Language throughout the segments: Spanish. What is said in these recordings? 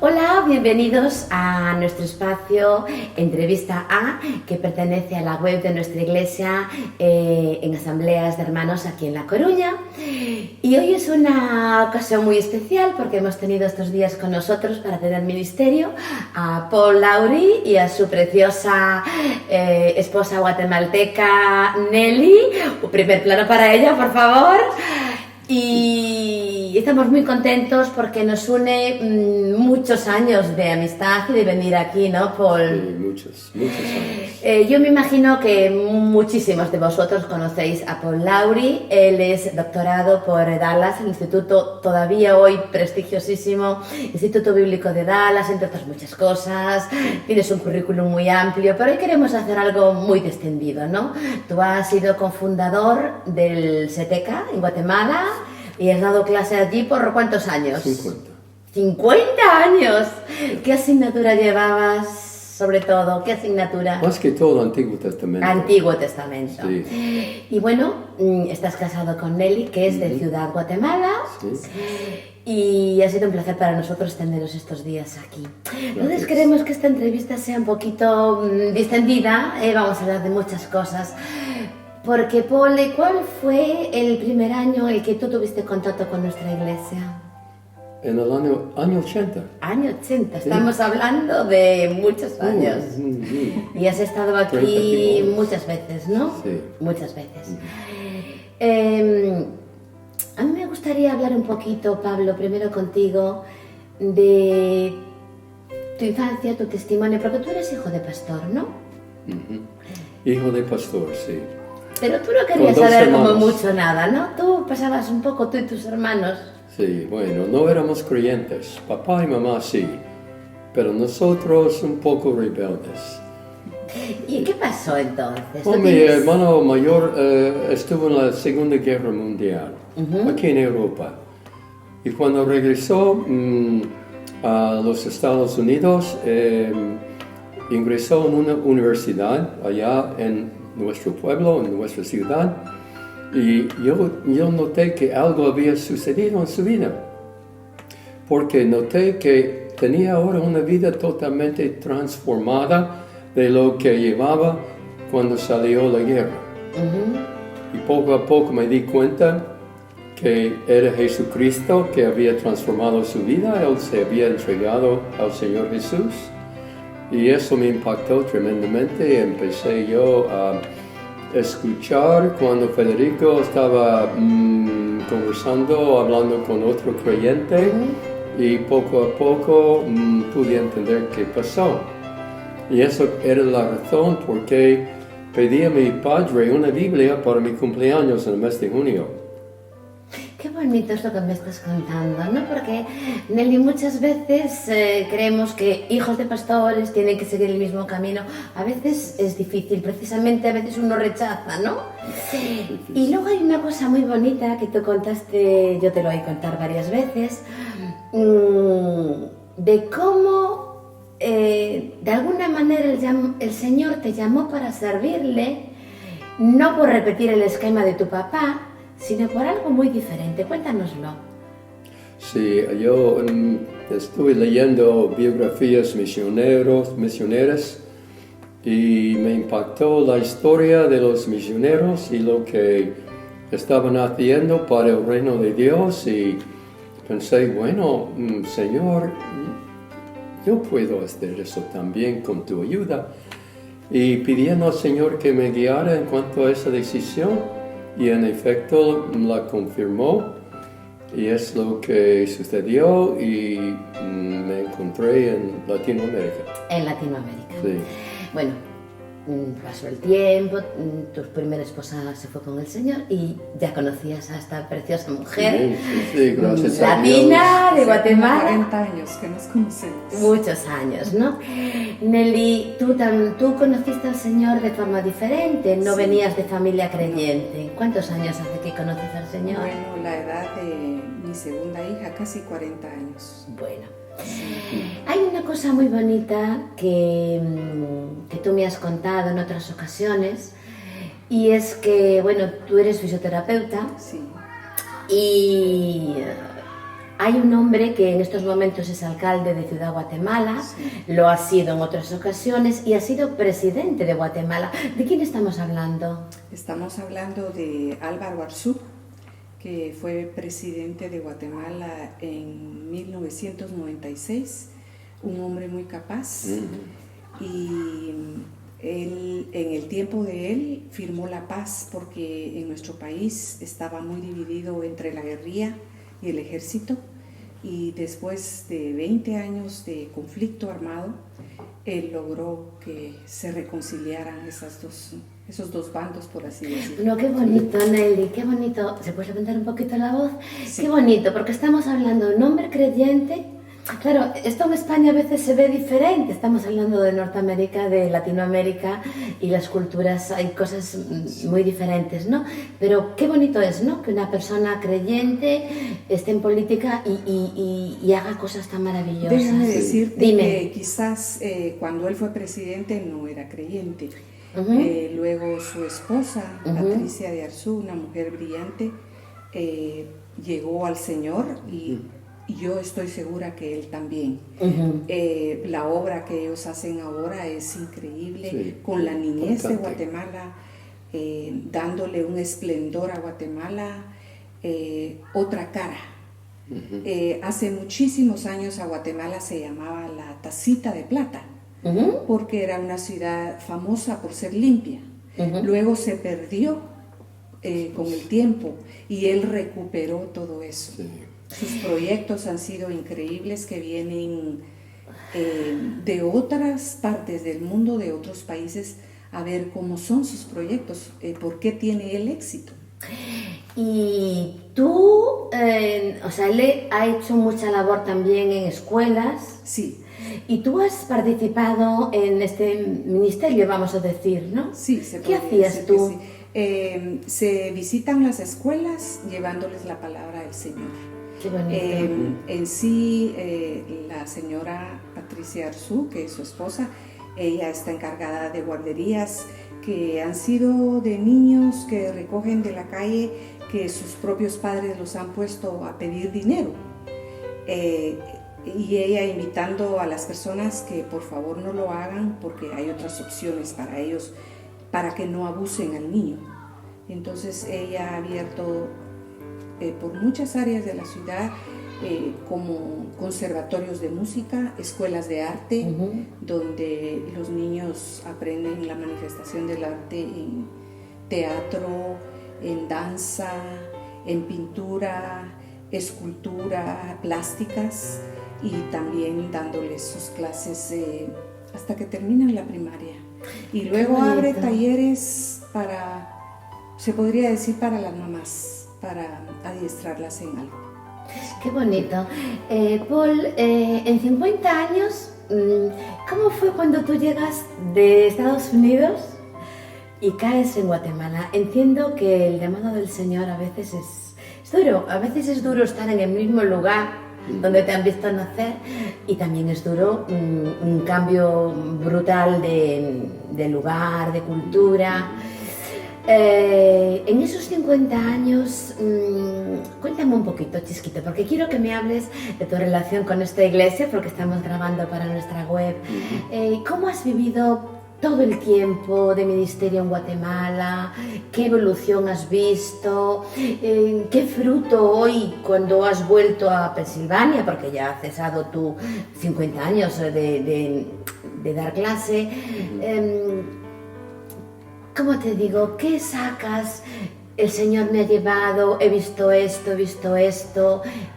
Hola, bienvenidos a nuestro espacio Entrevista A, que pertenece a la web de nuestra iglesia en asambleas de hermanos aquí en La Coruña. Y hoy es una ocasión muy especial porque hemos tenido estos días con nosotros para hacer el ministerio a Paul Lowry y a su preciosa esposa guatemalteca Nelly. Un primer plano para ella, por favor. Y estamos muy contentos porque nos une muchos años de amistad y de venir aquí, ¿no, Paul? Sí, muchos años. Yo me imagino que muchísimos de vosotros conocéis a Paul Lowry. Él es doctorado por Dallas, el instituto todavía hoy prestigiosísimo, Instituto Bíblico de Dallas, entre otras muchas cosas. Tienes un currículum muy amplio, pero hoy queremos hacer algo muy descendido, ¿no? Tú has sido cofundador del CETECA en Guatemala y has dado clase allí por ¿cuántos años? 50. 50 años. ¿Qué asignatura llevabas? Sobre todo, ¿qué asignatura? Más que todo Antiguo Testamento. Antiguo Testamento. Sí. Y bueno, estás casado con Nelly, que es de Ciudad Guatemala. Sí. Y ha sido un placer para nosotros teneros estos días aquí. Entonces Gracias. queremos que esta entrevista sea un poquito distendida. Vamos a hablar de muchas cosas. Porque, Paul, ¿cuál fue el primer año en el que tú tuviste contacto con nuestra iglesia? En el año 80. Año 80, estamos hablando de muchos años. Y has estado aquí 30 muchas veces, ¿no? Sí. Muchas veces. A mí me gustaría hablar un poquito, Pablo, primero contigo, de tu infancia, tu testimonio, porque tú eres hijo de pastor, ¿no? Hijo de pastor, sí. Pero tú no querías Con dos saber como hermanos. mucho nada, ¿no? Tú pasabas un poco, tú y tus hermanos. Sí, bueno, no éramos creyentes. Papá y mamá sí. Pero nosotros un poco rebeldes. ¿Y qué pasó entonces? Pues mi hermano mayor estuvo en la Segunda Guerra Mundial, aquí en Europa. Y cuando regresó a los Estados Unidos, ingresó en una universidad allá en nuestro pueblo, en nuestra ciudad. Y yo noté que algo había sucedido en su vida. Porque noté que tenía ahora una vida totalmente transformada de lo que llevaba cuando salió la guerra. Y poco a poco me di cuenta que era Jesucristo que había transformado su vida. Él se había entregado al Señor Jesús. Y eso me impactó tremendamente. Empecé yo a escuchar cuando Federico estaba conversando, hablando con otro creyente. Y poco a poco pude entender qué pasó. Y eso era la razón por qué pedí a mi padre una Biblia para mi cumpleaños en el mes de junio. Qué bonito es lo que me estás contando, ¿no? Porque, Nelly, muchas veces creemos que hijos de pastores tienen que seguir el mismo camino. A veces es difícil, precisamente a veces uno rechaza, ¿no? Y luego hay una cosa muy bonita que tú contaste, yo te lo oí contar varias veces, de cómo de alguna manera el Señor te llamó para servirle, no por repetir el esquema de tu papá, sino por algo muy diferente. Cuéntanoslo. Sí, yo estuve leyendo biografías misioneras y me impactó la historia de los misioneros y lo que estaban haciendo para el reino de Dios y pensé, bueno, Señor, yo puedo hacer eso también con tu ayuda. Y pidiendo al Señor que me guiara en cuanto a esa decisión, y en efecto la confirmó, y es lo que sucedió, y me encontré en Latinoamérica. En Latinoamérica. Sí. Bueno, pasó el tiempo, tu primera esposa se fue con el Señor y ya conocías a esta preciosa mujer. Sí, gracias a latina, Dios. de Guatemala. 40 años que nos conocemos. Muchos años, ¿no? Nelly, tú conociste al Señor de forma diferente, no venías de familia creyente. ¿Cuántos años hace que conoces al Señor? Bueno, la edad de mi segunda hija, casi 40 años. Bueno, hay una cosa muy bonita que tú me has contado en otras ocasiones, y es que, bueno, tú eres fisioterapeuta Sí. y hay un hombre que en estos momentos es alcalde de Ciudad Guatemala, Sí. lo ha sido en otras ocasiones y ha sido presidente de Guatemala. ¿De quién estamos hablando? Estamos hablando de Álvaro Arzú, que fue presidente de Guatemala en 1996, un hombre muy capaz. Y él, en el tiempo de él, firmó la paz porque en nuestro país estaba muy dividido entre la guerrilla y el ejército, y después de 20 años de conflicto armado, él logró que se reconciliaran esos dos bandos, por así decirlo. No, qué bonito, Nelly, qué bonito. ¿Se puede levantar un poquito la voz? Sí. Qué bonito, porque estamos hablando de un hombre creyente. Claro, esto en España a veces se ve diferente. Estamos hablando de Norteamérica, de Latinoamérica, y las culturas, hay cosas muy diferentes, ¿no? Pero qué bonito es, ¿no? Que una persona creyente esté en política y haga cosas tan maravillosas. Déjame decirte Dime. que quizás cuando él fue presidente no era creyente. Ujú. Luego su esposa, Ujú. Patricia de Arzú, una mujer brillante, llegó al Señor y yo estoy segura que él también. Ujú. La obra que ellos hacen ahora es increíble, Sí, con la niñez de importante. Guatemala, dándole un esplendor a Guatemala, otra cara. Hace muchísimos años a Guatemala se llamaba la Tacita de Plata, Ujú. porque era una ciudad famosa por ser limpia. Ujú. Luego se perdió con el tiempo y él recuperó todo eso. Sí. Sus proyectos han sido increíbles, que vienen de otras partes del mundo, de otros países, a ver cómo son sus proyectos, por qué tiene el éxito. Y tú, o sea, él ha hecho mucha labor también en escuelas. Sí, Y tú has participado en este ministerio, vamos a decir, ¿no? sí, se ¿Qué podría hacías decir que tú? sí. Se visitan las escuelas llevándoles la palabra del Señor. Qué bonito. En sí, la señora Patricia Arzú, que es su esposa, ella está encargada de guarderías que han sido de niños que recogen de la calle, que sus propios padres los han puesto a pedir dinero. Y ella invitando a las personas que por favor no lo hagan, porque hay otras opciones para ellos, para que no abusen al niño. Entonces ella ha abierto por muchas áreas de la ciudad, como conservatorios de música, escuelas de arte, Ujú. donde los niños aprenden la manifestación del arte en teatro, en danza, en pintura, escultura, plásticas, y también dándoles sus clases hasta que terminan la primaria. Y luego bonito. abre talleres para, se podría decir, para las mamás, para adiestrarlas en algo. Qué bonito. Paul, en 50 años, ¿cómo fue cuando tú llegas de Estados Unidos y caes en Guatemala? Entiendo que el llamado del Señor a veces es duro. A veces es duro estar en el mismo lugar donde te han visto nacer, y también es duro un cambio brutal de lugar, de cultura. En esos 50 años, cuéntame un poquito, Chisquito, porque quiero que me hables de tu relación con esta iglesia, porque estamos grabando para nuestra web. ¿Cómo has vivido todo el tiempo de ministerio en Guatemala? ¿Qué evolución has visto? ¿Qué fruto hoy, cuando has vuelto a Pensilvania, porque ya has cesado tus 50 años de dar clase? ¿Cómo te digo? ¿Qué sacas? El Señor me ha llevado, he visto esto,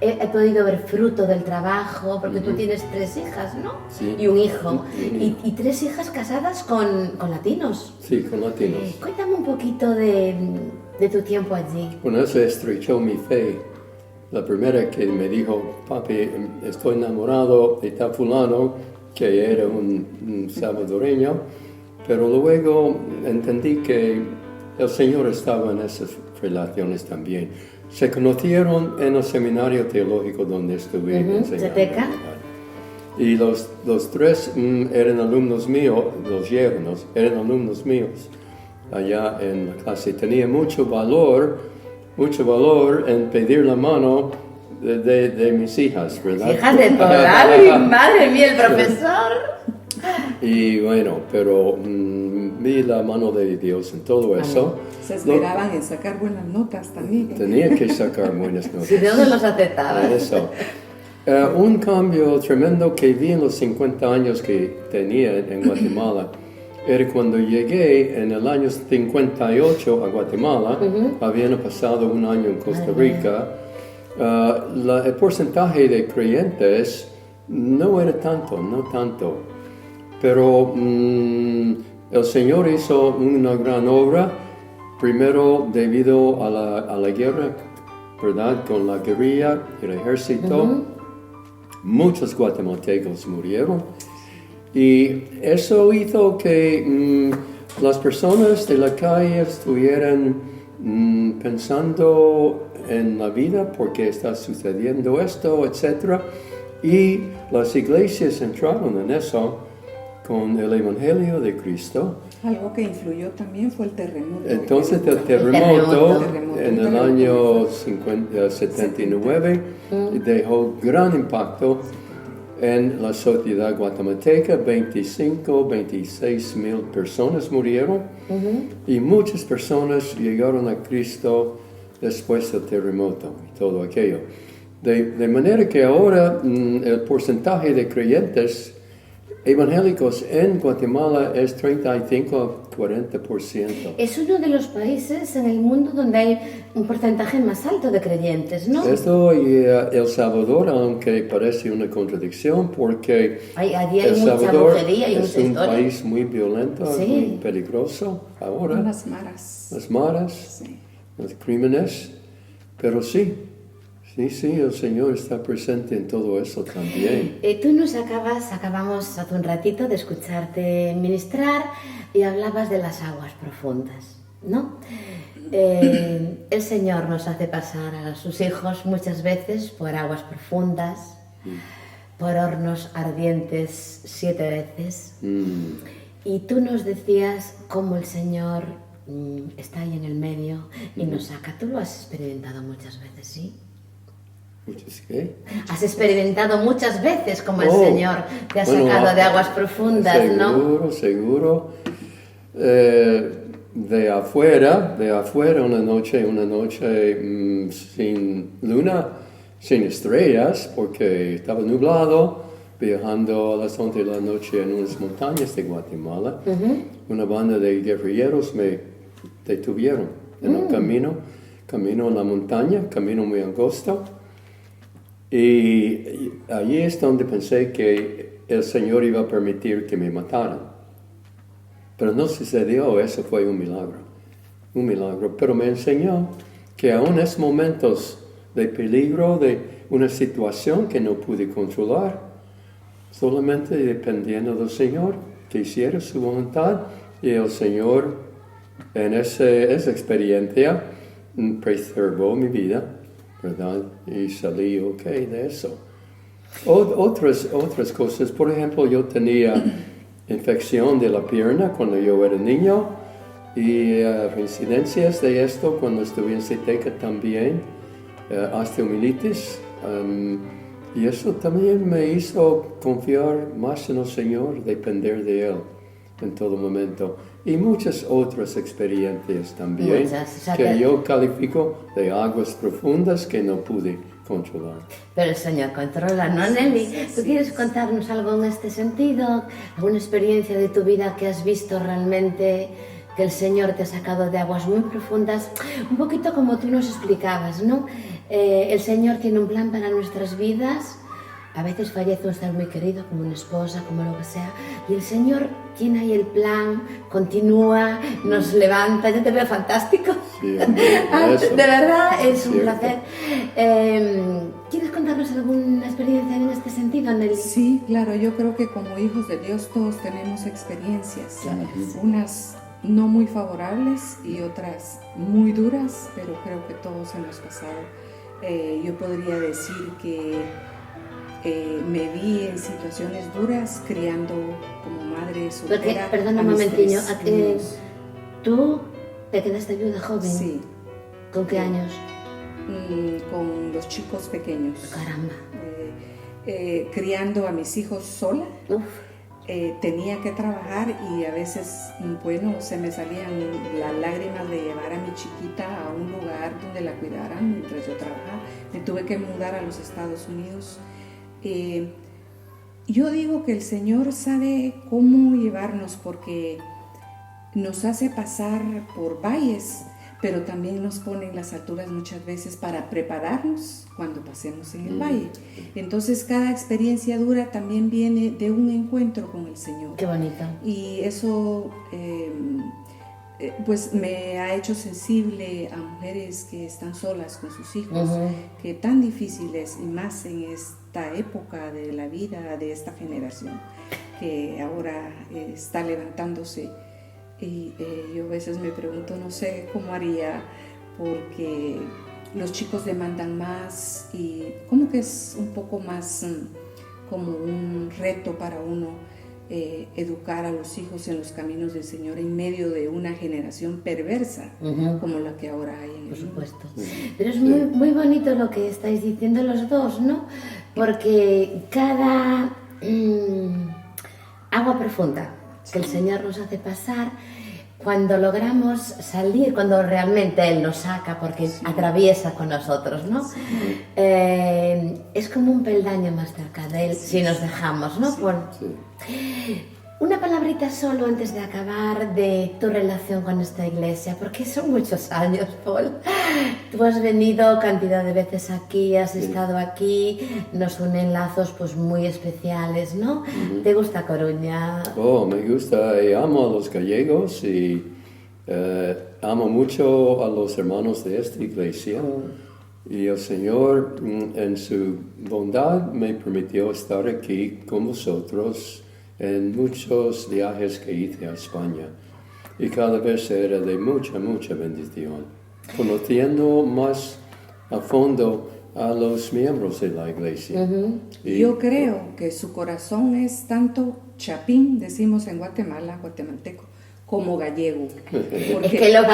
he podido ver fruto del trabajo, porque tú tienes 3 hijas, ¿no? Sí. Y un hijo. Y- Y 3 hijas casadas con latinos. Sí, con latinos. Cuéntame un poquito de tu tiempo allí. Bueno, eso estrechó mi fe. La primera que me dijo, papi, estoy enamorado de tal fulano, que era un salvadoreño, pero luego entendí que el Señor estaba en esas relaciones también. Se conocieron en el seminario teológico donde estuve enseñando. Zeteca. Y los 3 eran alumnos míos, los yernos, eran alumnos míos allá en la clase. Tenía mucho valor en pedir la mano de mis hijas, ¿verdad? Hijas de toda, madre mía, el profesor. Y bueno, pero vi la mano de Dios en todo eso. Se esperaban en sacar buenas notas también. Tenía que sacar buenas notas. Si Dios los aceptaba. Eso. Un cambio tremendo que vi en los 50 años que tenía en Guatemala era cuando llegué en el año 58 a Guatemala, habiendo pasado un año en Costa Rica. El porcentaje de creyentes no era tanto, no tanto. Pero el Señor hizo una gran obra, primero debido a la guerra, ¿verdad? Con la guerrilla, el ejército. Muchos guatemaltecos murieron. Y eso hizo que las personas de la calle estuvieran pensando en la vida, porque está sucediendo esto, etc. Y las iglesias entraron en eso con el Evangelio de Cristo. Algo que influyó también fue el terremoto. Entonces el terremoto en el año 79 dejó gran impacto en la sociedad guatemalteca. 26 mil personas murieron y muchas personas llegaron a Cristo después del terremoto y todo aquello. De manera que ahora el porcentaje de creyentes evangélicos en Guatemala es 35 a 40%. Es uno de los países en el mundo donde hay un porcentaje más alto de creyentes, ¿no? Esto y El Salvador, aunque parece una contradicción, porque Allí hay El mucha Salvador brujería y es mucha un historia. país muy violento, Sí. muy peligroso ahora. Las maras. Las maras, Sí. los crímenes, pero sí, el Señor está presente en todo eso también. Tú acabamos hace un ratito de escucharte ministrar y hablabas de las aguas profundas, ¿no? El Señor nos hace pasar a sus hijos muchas veces por aguas profundas, por hornos ardientes 7 veces. Y tú nos decías cómo el Señor está ahí en el medio y nos saca. Tú lo has experimentado muchas veces, ¿sí? ¿Muchos qué? Has experimentado muchas veces como el Señor te ha sacado de aguas profundas, ¿no? Seguro. De afuera, una noche sin luna, sin estrellas, porque estaba nublado, viajando a las 11 de la noche en unas montañas de Guatemala. Una banda de guerrilleros me detuvieron en el camino en la montaña, camino muy angosto. Y allí es donde pensé que el Señor iba a permitir que me mataran. Pero no sucedió, eso fue un milagro. Pero me enseñó que aún en esos momentos de peligro, de una situación que no pude controlar, solamente dependiendo del Señor, que hiciera su voluntad, y el Señor en esa experiencia preservó mi vida, ¿verdad? Y salí ok de eso. Otras cosas, por ejemplo, yo tenía infección de la pierna cuando yo era niño y reincidencias de esto cuando estuve en CETECA también, osteomielitis, y eso también me hizo confiar más en el Señor, depender de Él en todo momento. Y muchas otras experiencias también que yo califico de aguas profundas que no pude controlar. Pero el Señor controla, ¿no, Nelly? ¿Tú quieres contarnos algo en este sentido? ¿Alguna experiencia de tu vida que has visto realmente que el Señor te ha sacado de aguas muy profundas? Un poquito como tú nos explicabas, ¿no? El Señor tiene un plan para nuestras vidas. A veces fallece un ser muy querido, como una esposa, como lo que sea. Y el Señor tiene ahí el plan, continúa, nos levanta. Yo te veo fantástico. Sí, de verdad, es un cierto. placer. ¿Quieres contarnos alguna experiencia en este sentido, Nelly? Sí, claro, yo creo que como hijos de Dios todos tenemos experiencias. Unas no muy favorables y otras muy duras, pero creo que todos hemos pasado. Yo podría decir que me vi en situaciones duras criando como madre soltera. Perdona un momentiño, ¿tú te quedaste viuda joven? Sí. ¿Con qué años? con los chicos pequeños. Caramba. Criando a mis hijos sola. Uf. Tenía que trabajar y a veces, bueno, se me salían las lágrimas de llevar a mi chiquita a un lugar donde la cuidaran mientras yo trabajaba. Me tuve que mudar a los Estados Unidos. Yo digo que el Señor sabe cómo llevarnos porque nos hace pasar por valles, pero también nos pone en las alturas muchas veces para prepararnos cuando pasemos en el valle. Entonces cada experiencia dura también viene de un encuentro con el Señor. Qué bonito. Y eso pues me ha hecho sensible a mujeres que están solas con sus hijos, que tan difícil es, y más en esta época de la vida de esta generación que ahora está levantándose. Y yo a veces me pregunto, no sé cómo haría, porque los chicos demandan más y como que es un poco más como un reto para uno educar a los hijos en los caminos del Señor en medio de una generación perversa como la que ahora hay en el Por mundo. supuesto. Pero es muy, muy bonito lo que estáis diciendo los dos, ¿no? Porque cada agua profunda que el Señor nos hace pasar, cuando logramos salir, cuando realmente Él nos saca, porque atraviesa con nosotros, ¿no? Es como un peldaño más cerca de Él, si nos dejamos, ¿no? Una palabrita solo antes de acabar de tu relación con esta iglesia, porque son muchos años, Paul. Tú has venido cantidad de veces aquí, has estado aquí, nos unen lazos pues muy especiales, ¿no? ¿Te gusta Coruña? Oh, me gusta y amo a los gallegos y amo mucho a los hermanos de esta iglesia. Y el Señor en su bondad me permitió estar aquí con vosotros en muchos viajes que hice a España, y cada vez era de mucha, mucha bendición, conociendo más a fondo a los miembros de la iglesia. Yo creo que su corazón es tanto chapín, decimos en Guatemala, guatemalteco, como gallego. Es que los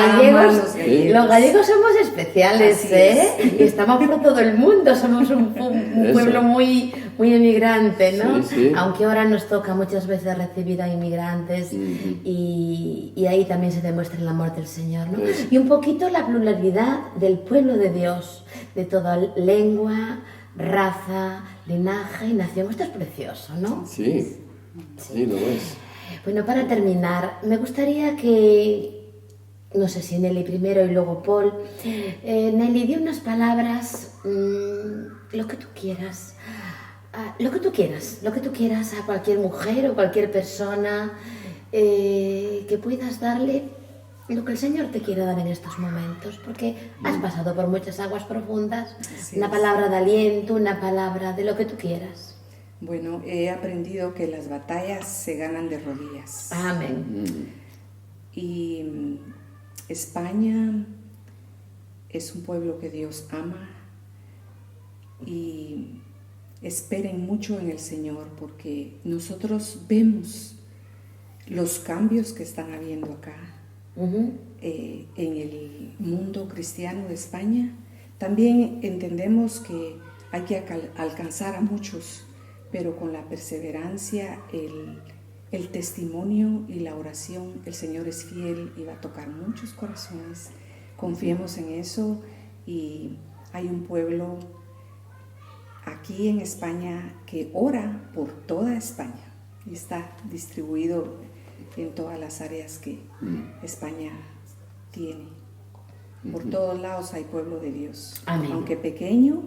gallegos somos especiales, y estamos por todo el mundo, somos un pueblo muy, muy emigrante, ¿no? Sí. Aunque ahora nos toca muchas veces recibir a inmigrantes y ahí también se demuestra el amor del Señor, ¿no? Y un poquito la pluralidad del pueblo de Dios, de toda lengua, raza, linaje y nación. Esto es precioso, ¿no? Sí, lo es. Bueno, para terminar, me gustaría que, no sé si Nelly primero y luego Paul, Nelly, di unas palabras, lo que tú quieras, lo que tú quieras a cualquier mujer o cualquier persona, que puedas darle lo que el Señor te quiere dar en estos momentos, porque has pasado por muchas aguas profundas, una palabra de aliento, una palabra de lo que tú quieras. Bueno, he aprendido que las batallas se ganan de rodillas. Amén. Y España es un pueblo que Dios ama y esperen mucho en el Señor, porque nosotros vemos los cambios que están habiendo acá en el mundo cristiano de España. También entendemos que hay que alcanzar a muchos, pero con la perseverancia, el testimonio y la oración, el Señor es fiel y va a tocar muchos corazones. Confiemos en eso, y hay un pueblo aquí en España que ora por toda España y está distribuido en todas las áreas que España tiene. Por todos lados hay pueblo de Dios. Amén. Aunque pequeño,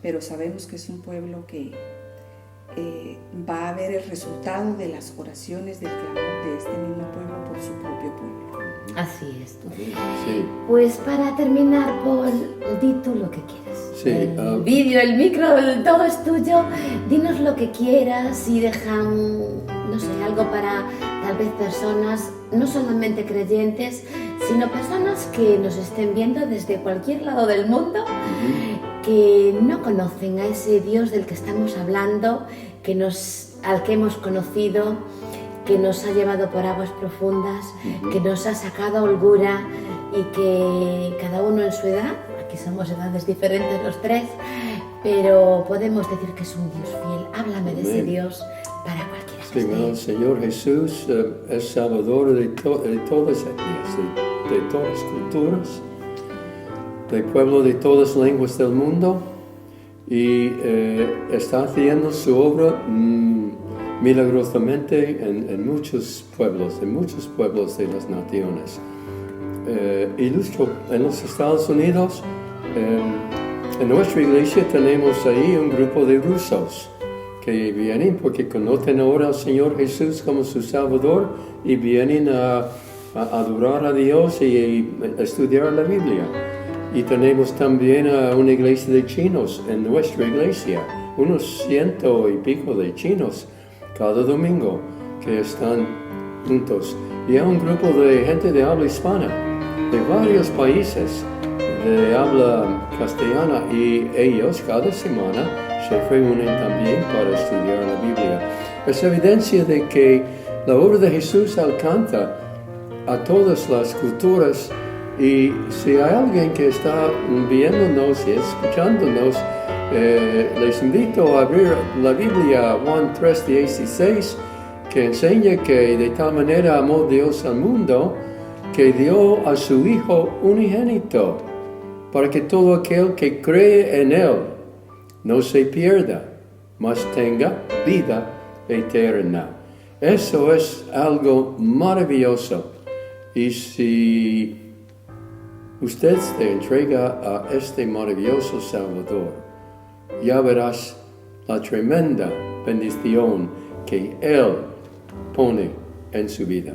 pero sabemos que es un pueblo que va a ver el resultado de las oraciones, del clamor de este mismo pueblo por su propio pueblo. Así es. Sí. Pues para terminar, Paul, di tú lo que quieras. Sí, El vídeo, el micro, todo es tuyo. Dinos lo que quieras y dejan, no sé, algo para tal vez personas, no solamente creyentes, sino personas que nos estén viendo desde cualquier lado del mundo, que no conocen a ese Dios del que estamos hablando, al que hemos conocido, que nos ha llevado por aguas profundas, que nos ha sacado holgura, y que cada uno en su edad, aquí que somos edades diferentes los tres, pero podemos decir que es un Dios fiel. Háblame de ese Dios para cualquiera que Sí, bueno, el Señor Jesús es salvador de todas etnias, de todas culturas, del pueblo de todas lenguas del mundo, y está haciendo su obra milagrosamente en muchos pueblos de las naciones. Ilustro, en los Estados Unidos, en nuestra iglesia tenemos ahí un grupo de rusos que vienen porque conocen ahora al Señor Jesús como su Salvador y vienen a adorar a Dios y a estudiar la Biblia. Y tenemos también una iglesia de chinos en nuestra iglesia, unos 100 y pico de chinos cada domingo que están juntos. Y hay un grupo de gente de habla hispana, de varios países de habla castellana, y ellos cada semana se reúnen también para estudiar la Biblia. Es evidencia de que la obra de Jesús alcanza a todas las culturas, y si hay alguien que está viéndonos y escuchándonos, les invito a abrir la Biblia, Juan 3:16, que enseña que de tal manera amó Dios al mundo que dio a su Hijo unigénito, para que todo aquel que cree en Él no se pierda, mas tenga vida eterna. Eso es algo maravilloso. Y si usted se entrega a este maravilloso Salvador, ya verás la tremenda bendición que Él pone en su vida.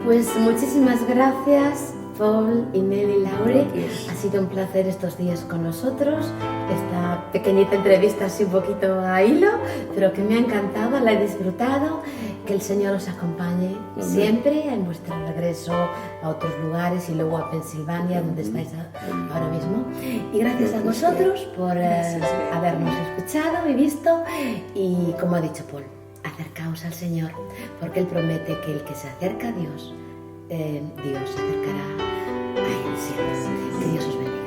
Pues muchísimas gracias, Paul, Inel y Laure. Gracias. Ha sido un placer estos días con nosotros. Esta pequeñita entrevista así un poquito a hilo, pero que me ha encantado, la he disfrutado. Que el Señor os acompañe siempre en vuestro regreso a otros lugares y luego a Pensilvania, donde estáis ahora mismo. Y gracias a vosotros por habernos escuchado y visto. Y como ha dicho Paul, acercaos al Señor, porque Él promete que el que se acerca a Dios, Dios se acercará a Él siempre. Que Dios os bendiga.